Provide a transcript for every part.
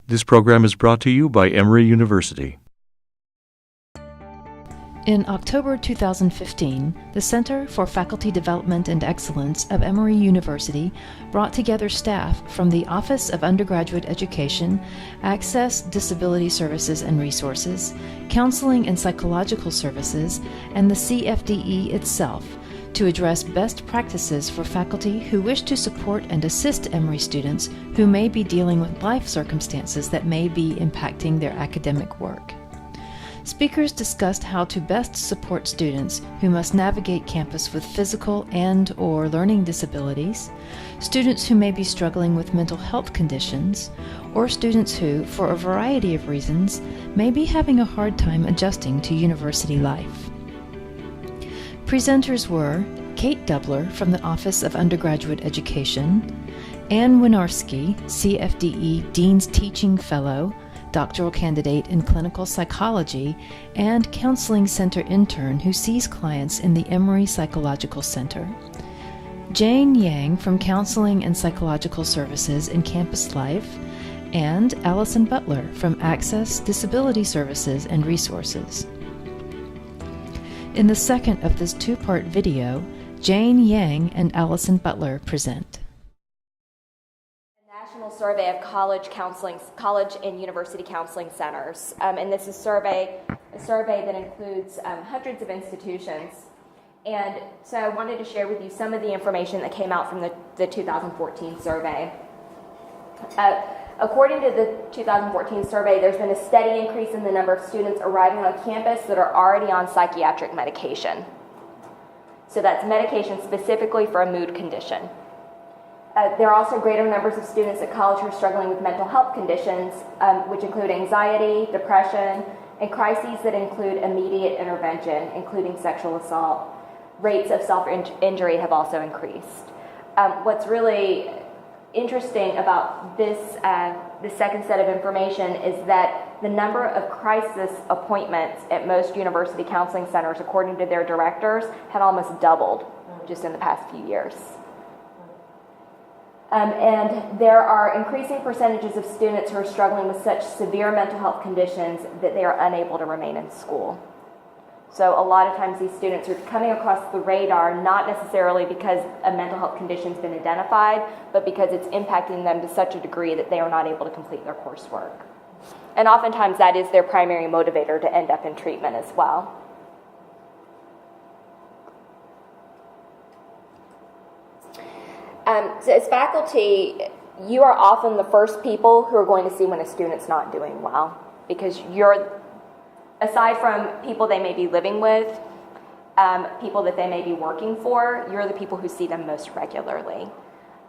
This program is brought to you by Emory University. In October 2015, the Center for Faculty Development and Excellence of Emory University brought together staff from the Office of Undergraduate Education, Access, Disability Services and Resources, Counseling and Psychological Services, and the CFDE itself to address best practices for faculty who wish to support and assist Emory students who may be dealing with life circumstances that may be impacting their academic work. Speakers discussed how to best support students who must navigate campus with physical and/or learning disabilities, students who may be struggling with mental health conditions, or students who, for a variety of reasons, may be having a hard time adjusting to university life. Presenters were Kate Dubler from the Office of Undergraduate Education, Ann Winarski, CFDE Dean's Teaching Fellow, doctoral candidate in clinical psychology, and counseling center intern who sees clients in the Emory Psychological Center. Jane Yang from Counseling and Psychological Services in Campus Life, and Allison Butler from Access, Disability Services and Resources. In the second of this two-part video, Jane Yang and Allison Butler present. Survey of college and university counseling centers, and this is a survey that includes hundreds of institutions. And so I wanted to share with you some of the information that came out from the 2014 survey. According to the 2014 survey, there's been a steady increase in the number of students arriving on campus that are already on psychiatric medication. So that's medication specifically for a mood condition. There are also greater numbers of students at college who are struggling with mental health conditions, which include anxiety, depression, and crises that include immediate intervention, including sexual assault. Rates of self-injury have also increased. What's really interesting about this second set of information is that the number of crisis appointments at most university counseling centers, according to their directors, had almost doubled just in the past few years. And there are increasing percentages of students who are struggling with such severe mental health conditions that they are unable to remain in school. So a lot of times these students are coming across the radar not necessarily because a mental health condition has been identified, but because it's impacting them to such a degree that they are not able to complete their coursework. And oftentimes that is their primary motivator to end up in treatment as well. So as faculty, you are often the first people who are going to see when a student's not doing well, because you're, aside from people they may be living with, people that they may be working for, you're the people who see them most regularly.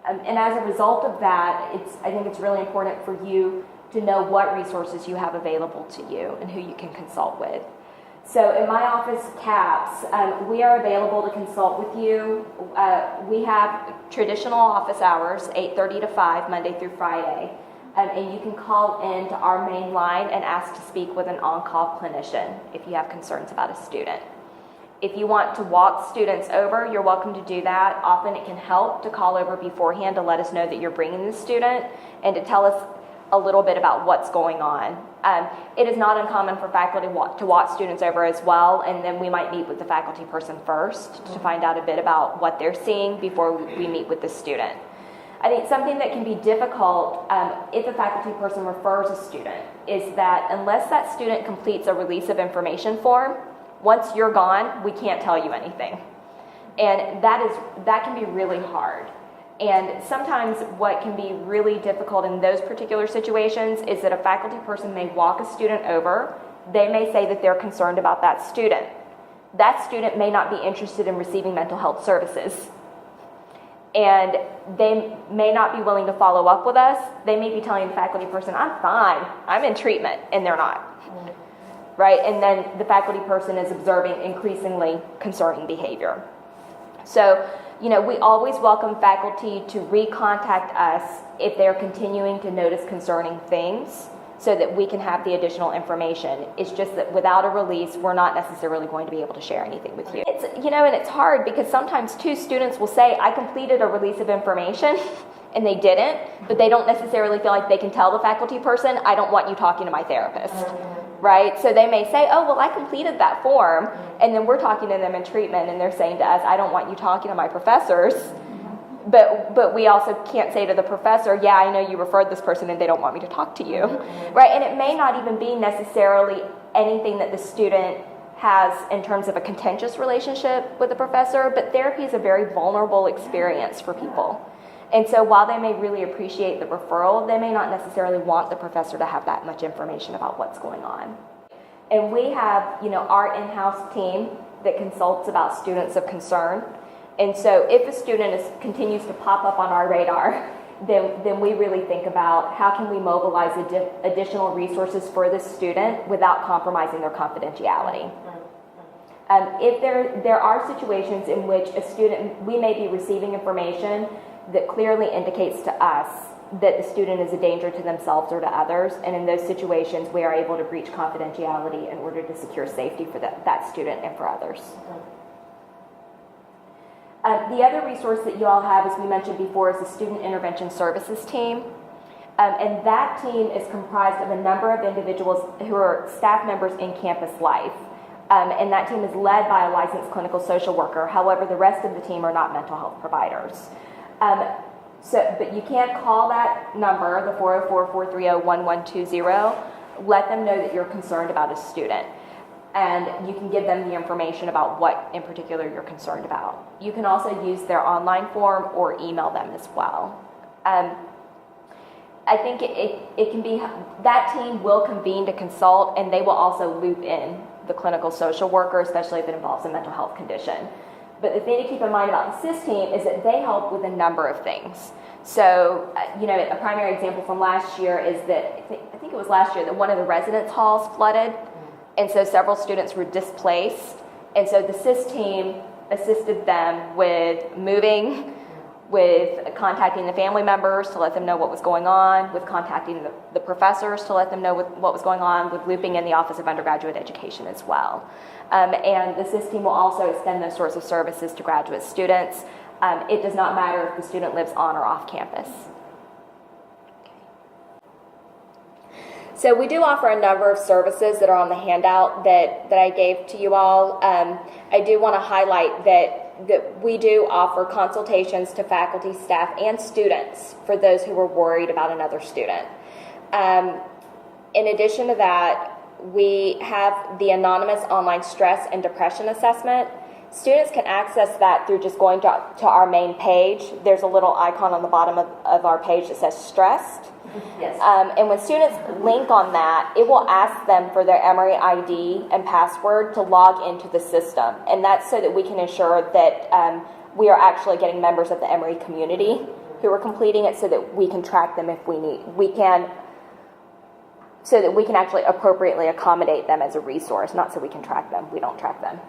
And as a result of that, I think it's really important for you to know what resources you have available to you and who you can consult with. So in my office, CAPS, we are available to consult with you. We have traditional office hours, 8:30 to 5, Monday through Friday. And you can call in to our main line and ask to speak with an on-call clinician if you have concerns about a student. If you want to walk students over, you're welcome to do that. Often it can help to call over beforehand to let us know that you're bringing the student and to tell us a little bit about what's going on. It is not uncommon for faculty to walk students over as well, and then we might meet with the faculty person first to find out a bit about what they're seeing before we meet with the student. I think something that can be difficult if a faculty person refers a student is that unless that student completes a release of information form, once you're gone, we can't tell you anything. And that can be really hard. And sometimes what can be really difficult in those particular situations is that a faculty person may walk a student over. They may say that they're concerned about that student. That student may not be interested in receiving mental health services. And they may not be willing to follow up with us. They may be telling the faculty person, I'm fine, I'm in treatment, and they're not. Right? And then the faculty person is observing increasingly concerning behavior. So, we always welcome faculty to recontact us if they're continuing to notice concerning things so that we can have the additional information. It's just that without a release, we're not necessarily going to be able to share anything with you. And it's hard because sometimes two students will say, I completed a release of information, and they didn't, but they don't necessarily feel like they can tell the faculty person, I don't want you talking to my therapist, right? So they may say, oh, well, I completed that form, and then we're talking to them in treatment, and they're saying to us, I don't want you talking to my professors, but we also can't say to the professor, yeah, I know you referred this person, and they don't want me to talk to you, right? And it may not even be necessarily anything that the student has in terms of a contentious relationship with the professor, but therapy is a very vulnerable experience for people. And so while they may really appreciate the referral, they may not necessarily want the professor to have that much information about what's going on. And we have, our in-house team that consults about students of concern. And so if a student continues to pop up on our radar, then we really think about how can we mobilize additional resources for this student without compromising their confidentiality. If there are situations in which a student, we may be receiving information that clearly indicates to us that the student is a danger to themselves or to others, and in those situations we are able to breach confidentiality in order to secure safety for that student and for others. The other resource that you all have, as we mentioned before, is the Student Intervention Services team. And that team is comprised of a number of individuals who are staff members in campus life. And that team is led by a licensed clinical social worker. However, the rest of the team are not mental health providers. But you can call that number, the 404-430-1120. Let them know that you're concerned about a student. And you can give them the information about what in particular you're concerned about. You can also use their online form or email them as well. I think it can be, that team will convene to consult, and they will also loop in the clinical social worker, especially if it involves a mental health condition. But the thing to keep in mind about the SIS team is that they help with a number of things. So, a primary example from last year is that, I think it was last year, that one of the residence halls flooded. And so several students were displaced. And so the SIS team assisted them with moving, with contacting the family members to let them know what was going on, with contacting the professors to let them know what was going on, with looping in the Office of Undergraduate Education as well. And the SIS team will also extend those sorts of services to graduate students. It does not matter if the student lives on or off campus. So we do offer a number of services that are on the handout that I gave to you all. I do want to highlight that we do offer consultations to faculty, staff, and students for those who are worried about another student. In addition to that, we have the anonymous online stress and depression assessment. Students can access that through just going to our main page. There's a little icon on the bottom of our page that says stressed. Yes. And when students link on that, it will ask them for their Emory ID and password to log into the system. And that's so that we can ensure that we are actually getting members of the Emory community who are completing it, so that we can track them if we need. So that we can actually appropriately accommodate them as a resource, not so we can track them. We don't track them.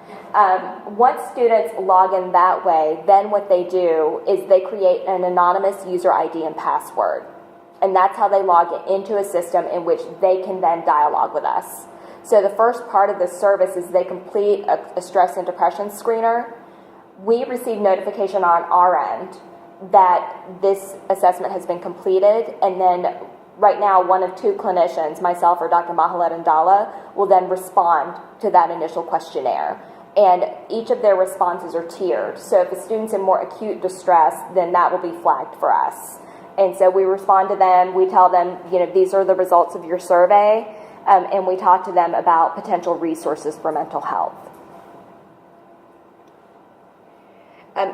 Once students log in that way, then what they do is they create an anonymous user ID and password. And that's how they log into a system in which they can then dialogue with us. So the first part of this service is they complete a stress and depression screener. We receive notification on our end that this assessment has been completed, and then right now, one of two clinicians, myself or Dr. Mahalet Andala, will then respond to that initial questionnaire. And each of their responses are tiered. So if a student's in more acute distress, then that will be flagged for us. And so we respond to them, we tell them, these are the results of your survey, and we talk to them about potential resources for mental health.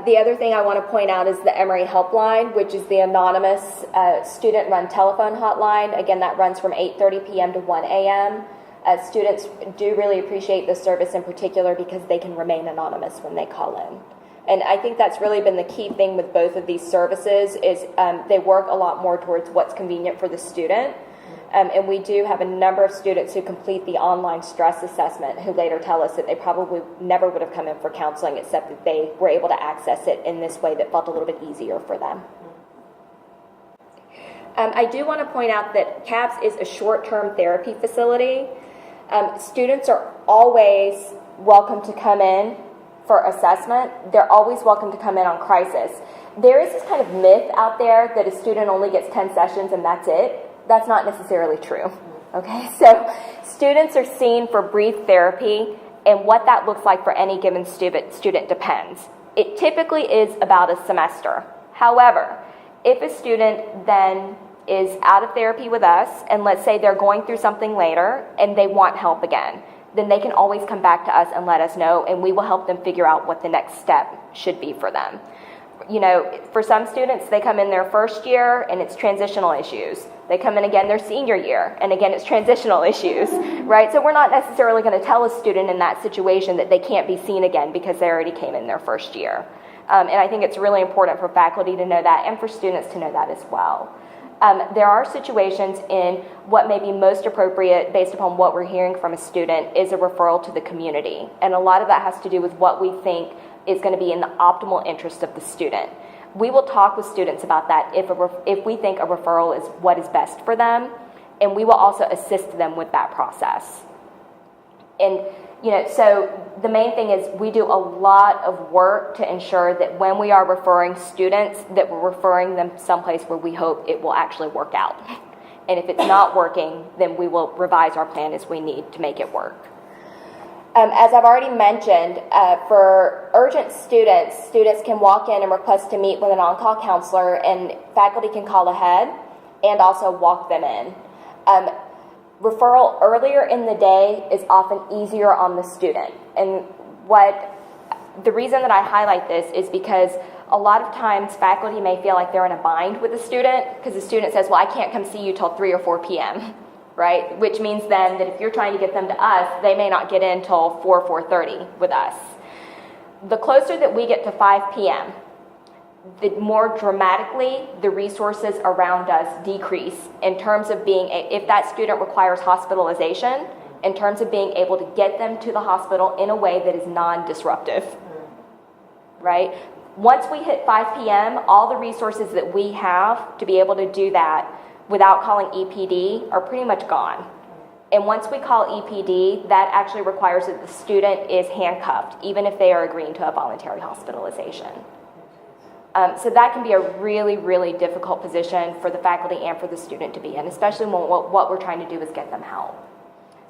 The other thing I want to point out is the Emory Helpline, which is the anonymous student-run telephone hotline. Again, that runs from 8:30 p.m. to 1 a.m. Students do really appreciate this service in particular because they can remain anonymous when they call in. And I think that's really been the key thing with both of these services is they work a lot more towards what's convenient for the student. And we do have a number of students who complete the online stress assessment who later tell us that they probably never would have come in for counseling except that they were able to access it in this way that felt a little bit easier for them. I do want to point out that CABS is a short-term therapy facility. Students are always welcome to come in for assessment. They're always welcome to come in on crisis. There is this kind of myth out there that a student only gets 10 sessions and that's it. That's not necessarily true. Okay, so students are seen for brief therapy, and what that looks like for any given student depends. It typically is about a semester. However, if a student then is out of therapy with us, and let's say they're going through something later and they want help again, then they can always come back to us and let us know, and we will help them figure out what the next step should be for them. You know, for some students, they come in their first year and it's transitional issues. They come in again their senior year, and again it's transitional issues, right? So we're not necessarily going to tell a student in that situation that they can't be seen again because they already came in their first year. And I think it's really important for faculty to know that and for students to know that as well. There are situations in what may be most appropriate based upon what we're hearing from a student is a referral to the community. And a lot of that has to do with what we think is going to be in the optimal interest of the student. We will talk with students about that if we think a referral is what is best for them, and we will also assist them with that process. And so the main thing is we do a lot of work to ensure that when we are referring students, that we're referring them someplace where we hope it will actually work out. And if it's not working, then we will revise our plan as we need to make it work. As I've already mentioned, for urgent students can walk in and request to meet with an on-call counselor, and faculty can call ahead and also walk them in. Referral earlier in the day is often easier on the student. And the reason that I highlight this is because a lot of times faculty may feel like they're in a bind with a student because the student says, well, I can't come see you till 3 or 4 p.m., right? Which means then that if you're trying to get them to us, they may not get in till 4:30 with us. The closer that we get to 5 p.m., the more dramatically the resources around us decrease in terms of if that student requires hospitalization, in terms of being able to get them to the hospital in a way that is non-disruptive, right? Once we hit 5 p.m., all the resources that we have to be able to do that without calling EPD are pretty much gone. And once we call EPD, that actually requires that the student is handcuffed, even if they are agreeing to a voluntary hospitalization. So that can be a really, really difficult position for the faculty and for the student to be in, especially when what we're trying to do is get them help.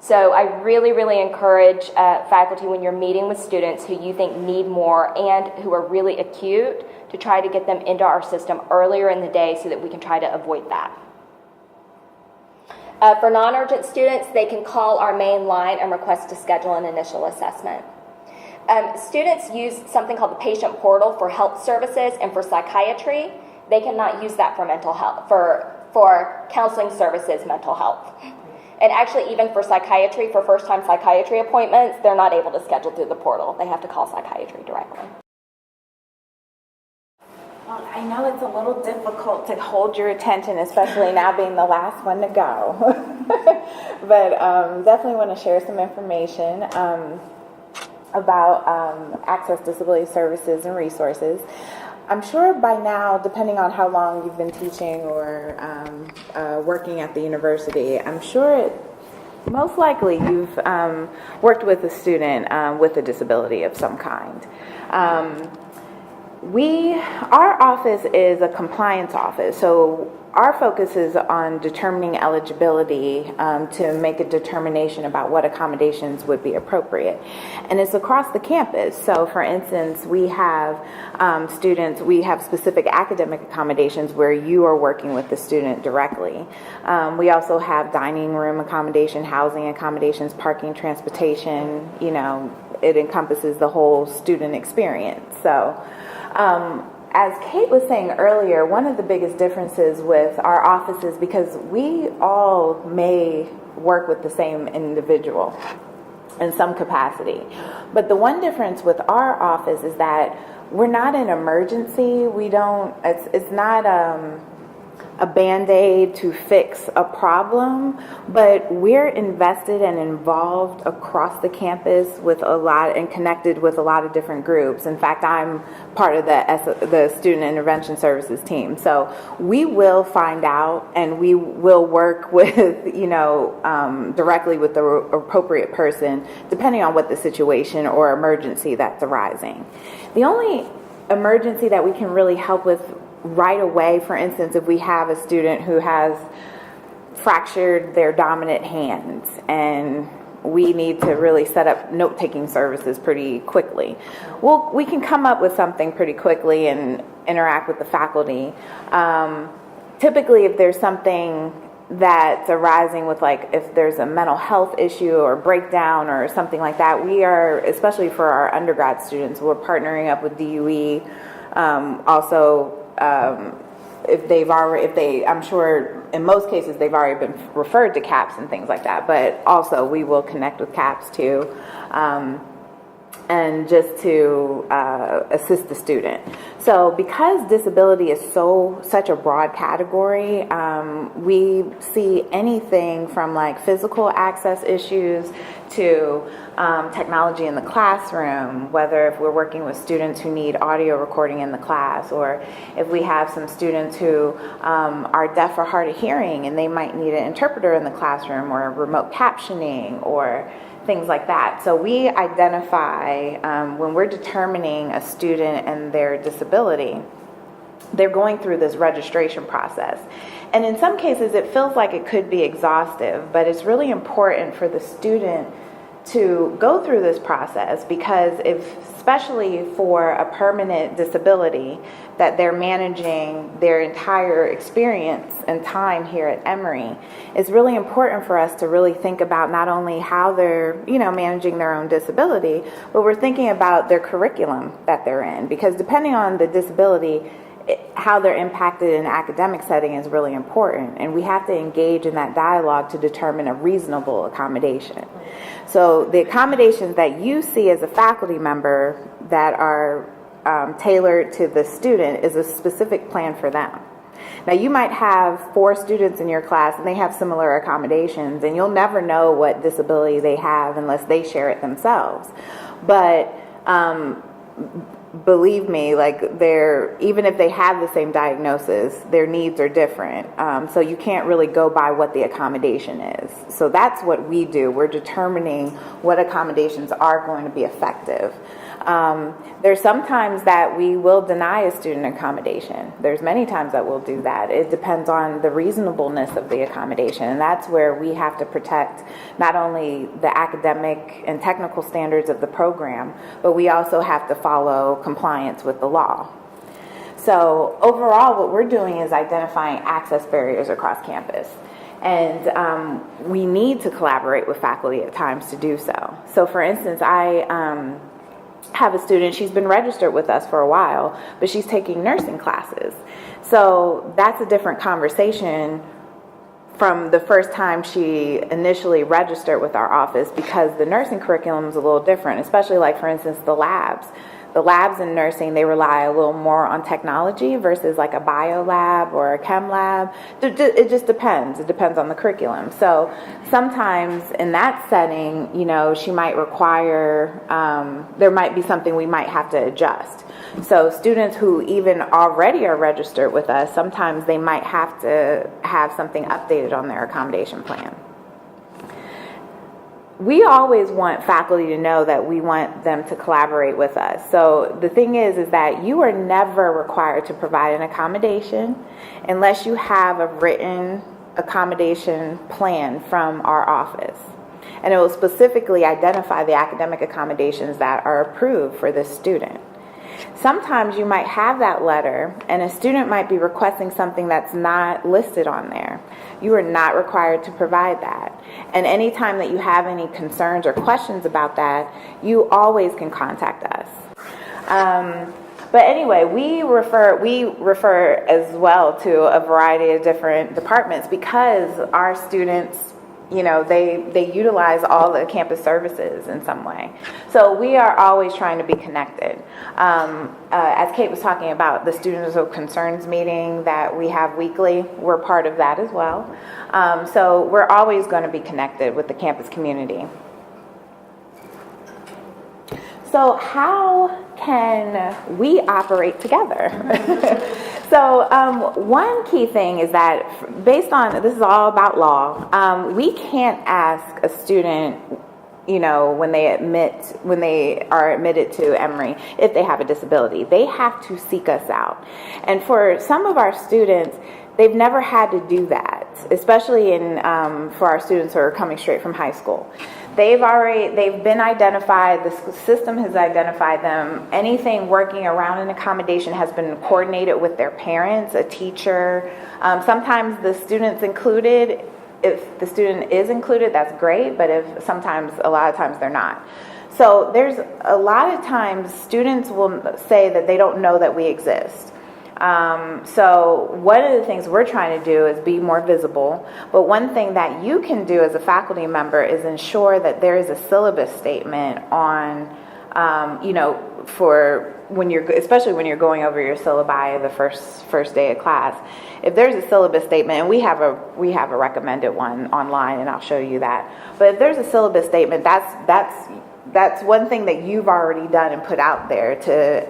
So I really, really encourage faculty when you're meeting with students who you think need more and who are really acute to try to get them into our system earlier in the day so that we can try to avoid that. For non-urgent students, they can call our main line and request to schedule an initial assessment. Students use something called the patient portal for health services and for psychiatry. They cannot use that for mental health, for counseling services, mental health. And actually, even for psychiatry, for first-time psychiatry appointments, they're not able to schedule through the portal. They have to call psychiatry directly. Well, I know it's a little difficult to hold your attention, especially now being the last one to go. But definitely want to share some information about access disability services and resources. I'm sure by now, depending on how long you've been teaching or working at the university, I'm sure most likely you've worked with a student with a disability of some kind. Our office is a compliance office, so our focus is on determining eligibility to make a determination about what accommodations would be appropriate. And it's across the campus. So for instance, we have we have specific academic accommodations where you are working with the student directly. We also have dining room accommodation, housing accommodations, parking, transportation. It encompasses the whole student experience. So as Kate was saying earlier, one of the biggest differences with our offices, because we all may work with the same individual in some capacity, but the one difference with our office is that we're not an emergency. It's not a Band-Aid to fix a problem, but we're invested and involved across the campus with and connected with a lot of different groups. In fact, I'm part of the Student Intervention Services team. So we will find out and we will work with, directly with the appropriate person, depending on what the situation or emergency that's arising. The only emergency that we can really help with right away. For instance, if we have a student who has fractured their dominant hands and we need to really set up note-taking services pretty quickly. Well, we can come up with something pretty quickly and interact with the faculty. Typically, if there's something that's arising with, like, if there's a mental health issue or breakdown or something like that, we are, especially for our undergrad students, we're partnering up with DUE. I'm sure in most cases they've already been referred to CAPS and things like that, but also we will connect with CAPS too, and just to assist the student. So because disability is such a broad category, we see anything from like physical access issues to technology in the classroom, whether if we're working with students who need audio recording in the class, or if we have some students who are deaf or hard of hearing and they might need an interpreter in the classroom, or remote captioning, or things like that. So we identify, when we're determining a student and their disability, they're going through this registration process. And in some cases it feels like it could be exhaustive, but it's really important for the student to go through this process, because especially for a permanent disability that they're managing their entire experience and time here at Emory, it's really important for us to really think about not only how they're, managing their own disability, but we're thinking about their curriculum that they're in, because depending on the disability, how they're impacted in an academic setting is really important, and we have to engage in that dialogue to determine a reasonable accommodation. So the accommodations that you see as a faculty member that are tailored to the student is a specific plan for them. Now, you might have 4 students in your class and they have similar accommodations, and you'll never know what disability they have unless they share it themselves. But believe me, like, even if they have the same diagnosis, their needs are different. So you can't really go by what the accommodation is. So that's what we do. We're determining what accommodations are going to be effective. There's sometimes that we will deny a student accommodation. There's many times that we'll do that. It depends on the reasonableness of the accommodation, and that's where we have to protect not only the academic and technical standards of the program, but we also have to follow compliance with the law. So overall, what we're doing is identifying access barriers across campus. And we need to collaborate with faculty at times to do so. So for instance, I have a student, she's been registered with us for a while, but she's taking nursing classes. So that's a different conversation from the first time she initially registered with our office, because the nursing curriculum is a little different, especially like, for instance, the labs. The labs in nursing, they rely a little more on technology versus like a bio lab or a chem lab. It just depends. It depends on the curriculum. So sometimes in that setting, she might require, there might be something we might have to adjust. So students who even already are registered with us, sometimes they might have to have something updated on their accommodation plan. We always want faculty to know that we want them to collaborate with us. So the thing is that you are never required to provide an accommodation unless you have a written accommodation plan from our office. And it will specifically identify the academic accommodations that are approved for this student. Sometimes you might have that letter and a student might be requesting something that's not listed on there. You are not required to provide that. And anytime that you have any concerns or questions about that, you always can contact us. But anyway, we refer as well to a variety of different departments, because our students, they utilize all the campus services in some way. So we are always trying to be connected. As Kate was talking about, the Students of Concerns meeting that we have weekly, we're part of that as well. So we're always going to be connected with the campus community. So how can we operate together? So one key thing is that, based on, this is all about law, we can't ask a student when they are admitted to Emory, if they have a disability. They have to seek us out. And for some of our students, they've never had to do that, especially for our students who are coming straight from high school. They've been identified, the system has identified them. Anything working around an accommodation has been coordinated with their parents, a teacher, sometimes the student's included. If the student is included, that's great, but a lot of times they're not. So there's a lot of times students will say that they don't know that we exist. So one of the things we're trying to do is be more visible, but one thing that you can do as a faculty member is ensure that there is a syllabus statement on, for especially when you're going over your syllabi the first day of class. If there's a syllabus statement, and we have a recommended one online, and I'll show you that. But if there's a syllabus statement, that's one thing that you've already done and put out there to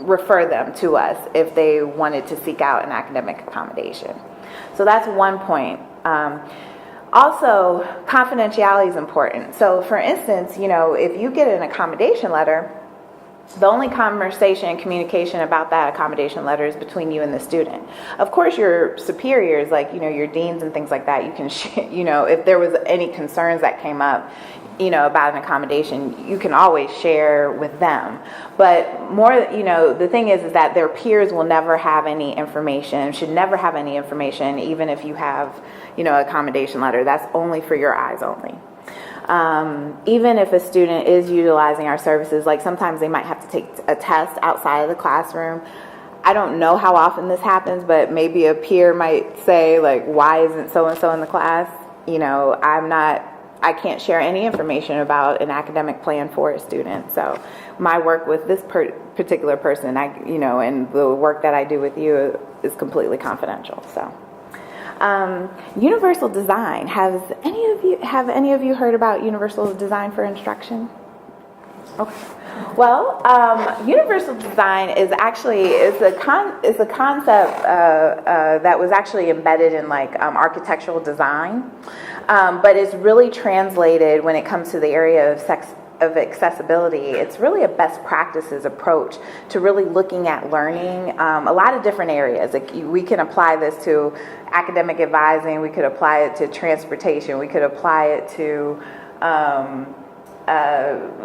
refer them to us if they wanted to seek out an academic accommodation. So that's one point. Also, confidentiality is important. So for instance, if you get an accommodation letter, the only conversation and communication about that accommodation letter is between you and the student. Of course, your superiors, like, your deans and things like that, you can, if there was any concerns that came up, about an accommodation, you can always share with them. But the thing is that their peers will never have any information, should never have any information, even if you have, an accommodation letter. That's only for your eyes only. Even if a student is utilizing our services, like sometimes they might have to take a test outside of the classroom. I don't know how often this happens, but maybe a peer might say, like, why isn't so-and-so in the class? I can't share any information about an academic plan for a student. So my work with this particular person, and the work that I do with you is completely confidential. So. Universal design. Have any of you heard about universal design for instruction? Okay. Well, universal design is a concept that was actually embedded in architectural design, but it's really translated when it comes to the area of accessibility. It's really a best practices approach to really looking at learning a lot of different areas. We can apply this to academic advising, we could apply it to transportation, we could apply it to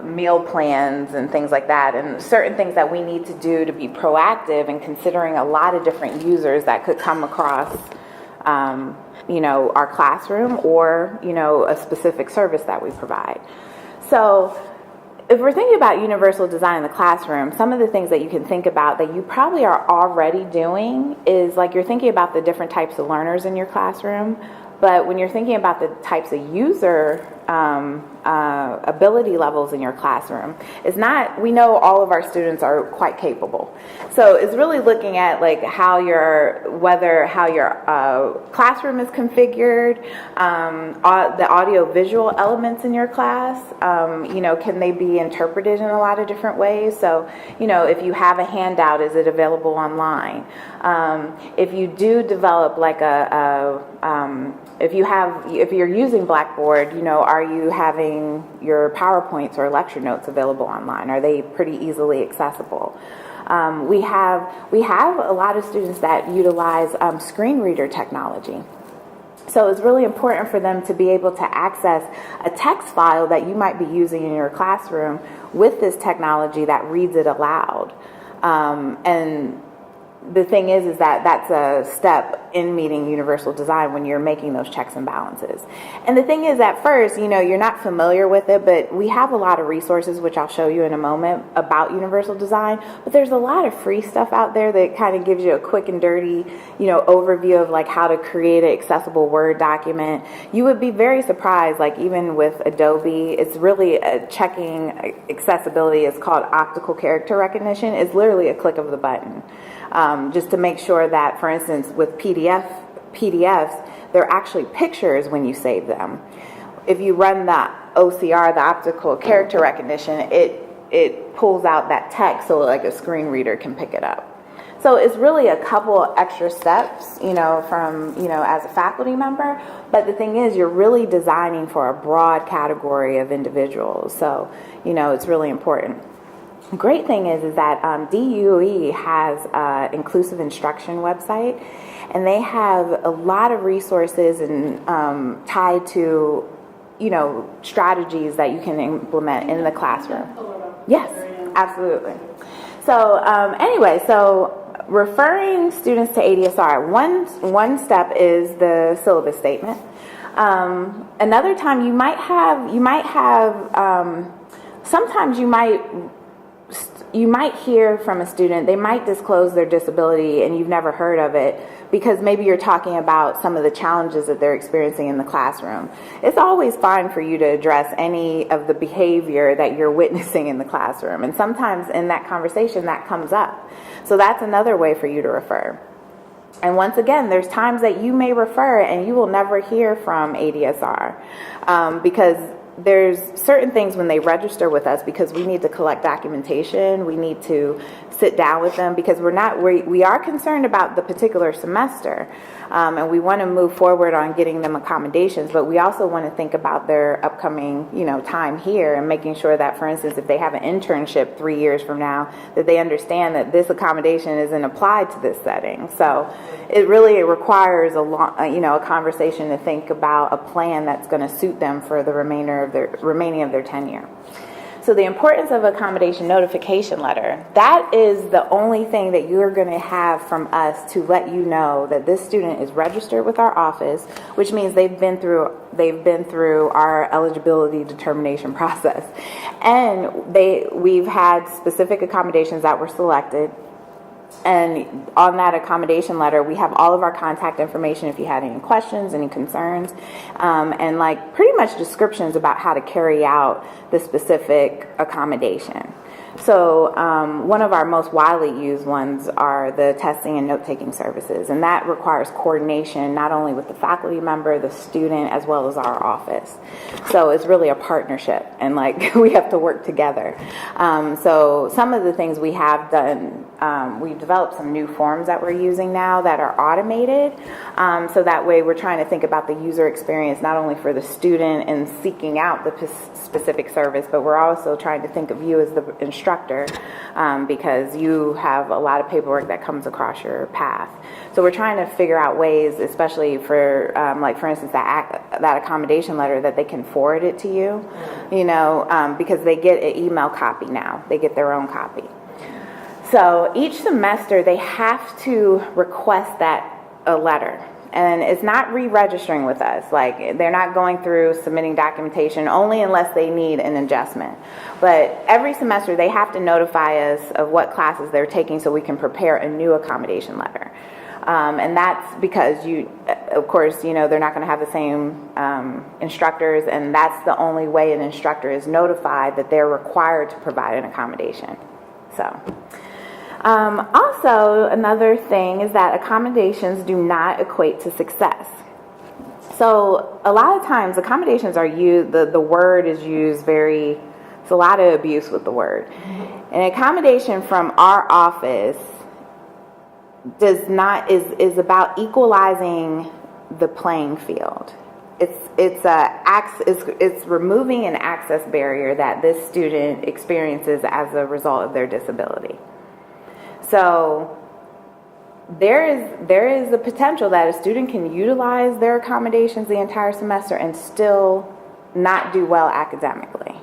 meal plans and things like that, and certain things that we need to do to be proactive and considering a lot of different users that could come across our classroom or a specific service that we provide. So if we're thinking about universal design in the classroom, some of the things that you can think about that you probably are already doing is you're thinking about the different types of learners in your classroom, but when you're thinking about the types of user ability levels in your classroom, we know all of our students are quite capable. So it's really looking at how your classroom is configured, the audio visual elements in your class, can they be interpreted in a lot of different ways? So, if you have a handout, is it available online? If you do develop if you're using Blackboard, are you having your PowerPoints or lecture notes available online? Are they pretty easily accessible? We have a lot of students that utilize screen reader technology. So it's really important for them to be able to access a text file that you might be using in your classroom with this technology that reads it aloud. And the thing is that that's a step in meeting universal design when you're making those checks and balances. And the thing is, at first, you're not familiar with it, but we have a lot of resources, which I'll show you in a moment, about universal design. But there's a lot of free stuff out there that kind of gives you a quick and dirty, overview of how to create an accessible Word document. You would be very surprised, even with Adobe, it's really checking accessibility. It's called optical character recognition. It's literally a click of the button. Just to make sure that, for instance, with PDFs, they're actually pictures when you save them. If you run the OCR, the optical character recognition, it pulls out that text so a screen reader can pick it up. So it's really a couple extra steps, from, as a faculty member. But the thing is, you're really designing for a broad category of individuals. So, it's really important. Great thing is that DUE has an inclusive instruction website, and they have a lot of resources and tied to, strategies that you can implement in the classroom. Yes, absolutely. So anyway, so referring students to ADSR, one step is the syllabus statement. Another time you might have sometimes you might hear from a student, they might disclose their disability and you've never heard of it because maybe you're talking about some of the challenges that they're experiencing in the classroom. It's always fine for you to address any of the behavior that you're witnessing in the classroom. And sometimes in that conversation that comes up. So that's another way for you to refer. And once again, there's times that you may refer and you will never hear from ADSR because there's certain things when they register with us, because we need to collect documentation, we need to sit down with them because we are concerned about the particular semester, and we want to move forward on getting them accommodations, but we also want to think about their upcoming time here and making sure that, for instance, if they have an internship 3 years from now, that they understand that this accommodation isn't applied to this setting. So it really requires a conversation to think about a plan that's going to suit them for the remaining of their tenure. So the importance of accommodation notification letter, that is the only thing that you're going to have from us to let you know that this student is registered with our office, which means they've been through our eligibility determination process. And we've had specific accommodations that were selected. And on that accommodation letter, we have all of our contact information if you had any questions, any concerns, and pretty much descriptions about how to carry out the specific accommodation. So one of our most widely used ones are the testing and note-taking services, and that requires coordination not only with the faculty member, the student, as well as our office. So it's really a partnership, and we have to work together. So some of the things we have done, we've developed some new forms that we're using now that are automated, so that way we're trying to think about the user experience not only for the student in seeking out the specific service, but we're also trying to think of you as the instructor, because you have a lot of paperwork that comes across your path. So we're trying to figure out ways, especially for for instance that accommodation letter, that they can forward it to you, because they get an email copy now. They get their own copy. So each semester they have to request a letter. And it's not re-registering with us. They're not going through submitting documentation only unless they need an adjustment. But every semester they have to notify us of what classes they're taking so we can prepare a new accommodation letter. And that's because of course, they're not going to have the same instructors, and that's the only way an instructor is notified that they're required to provide an accommodation. So. Also, another thing is that accommodations do not equate to success. So a lot of times accommodations are used, the word is used it's a lot of abuse with the word. An accommodation from our office is about equalizing the playing field. It's removing an access barrier that this student experiences as a result of their disability. So there is the potential that a student can utilize their accommodations the entire semester and still not do well academically.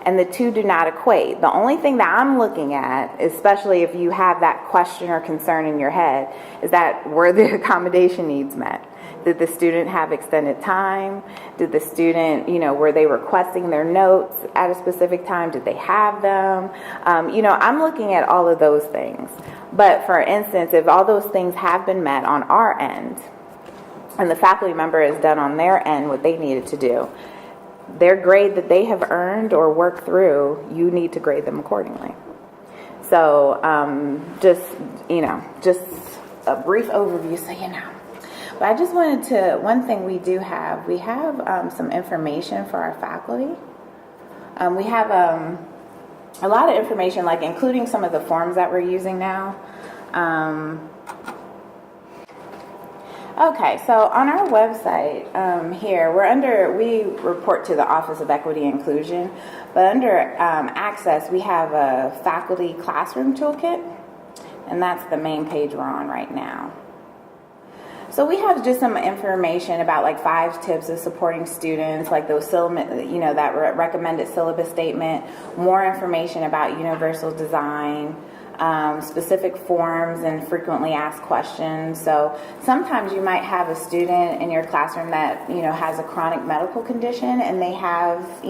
And the two do not equate. The only thing that I'm looking at, especially if you have that question or concern in your head, is that were the accommodation needs met? Did the student have extended time? Did the student, were they requesting their notes at a specific time? Did they have them? I'm looking at all of those things. But for instance, if all those things have been met on our end, and the faculty member has done on their end what they needed to do, their grade that they have earned or worked through, you need to grade them accordingly. So just a brief overview so you know. But I just wanted one thing we have some information for our faculty. We have a lot of information, including some of the forms that we're using now. Okay, so on our website here, we report to the Office of Equity and Inclusion, but under Access, we have a faculty classroom toolkit, and that's the main page we're on right now. So we have just some information about like 5 tips of supporting students, like those that recommended syllabus statement, more information about universal design, specific forms and frequently asked questions. So sometimes you might have a student in your classroom that, has a chronic medical condition and they have,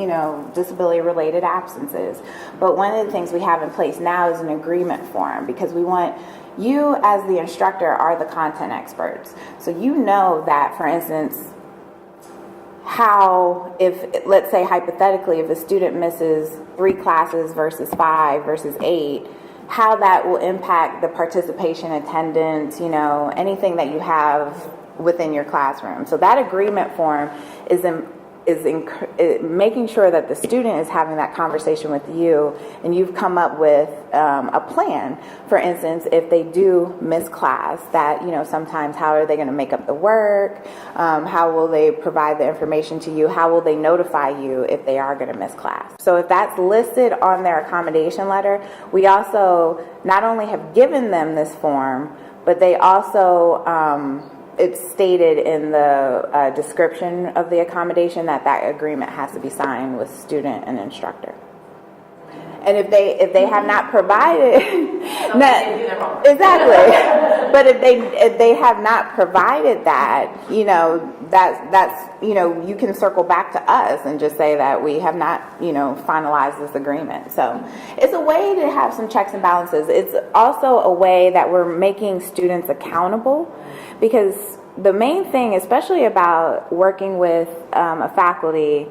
disability related absences. But one of the things we have in place now is an agreement form, because we want you as the instructor are the content experts. So you know that, for instance, let's say hypothetically, if a student misses 3 classes versus 5 versus 8, how that will impact the participation, attendance, anything that you have within your classroom. So that agreement form is making sure that the student is having that conversation with you, and you've come up with a plan. For instance, if they do miss class, that sometimes how are they going to make up the work? How will they provide the information to you? How will they notify you if they are going to miss class? So if that's listed on their accommodation letter, we also not only have given them this form, but they also it's stated in the description of the accommodation that agreement has to be signed with student and instructor. And if they have not provided, exactly. But if they have not provided that, that's you can circle back to us and just say that we have not finalized this agreement. So it's a way to have some checks and balances. It's also a way that we're making students accountable, because the main thing, especially about working with a faculty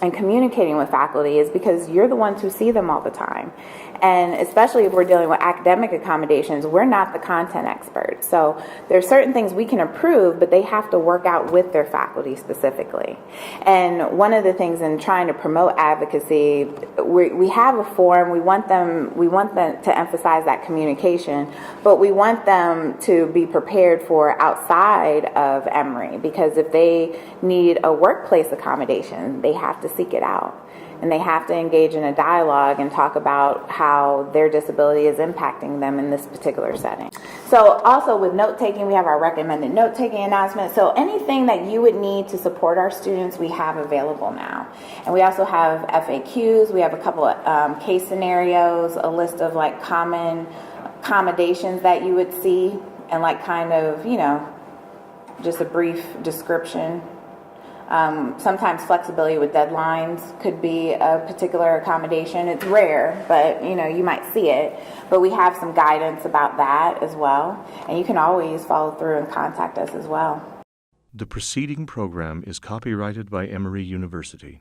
and communicating with faculty, is because you're the ones who see them all the time. And especially if we're dealing with academic accommodations, we're not the content experts. So there's certain things we can approve, but they have to work out with their faculty specifically. And one of the things in trying to promote advocacy, we have a forum. We want them to emphasize that communication, but we want them to be prepared for outside of Emory, because if they need a workplace accommodation, they have to seek it out. And they have to engage in a dialogue and talk about how their disability is impacting them in this particular setting. So also with note-taking, we have our recommended note-taking announcement. So anything that you would need to support our students, we have available now. And we also have FAQs. We have a couple of case scenarios, a list of like common accommodations that you would see, and like kind of, just a brief description. Sometimes flexibility with deadlines could be a particular accommodation. It's rare, but you might see it. But we have some guidance about that as well. And you can always follow through and contact us as well. The preceding program is copyrighted by Emory University.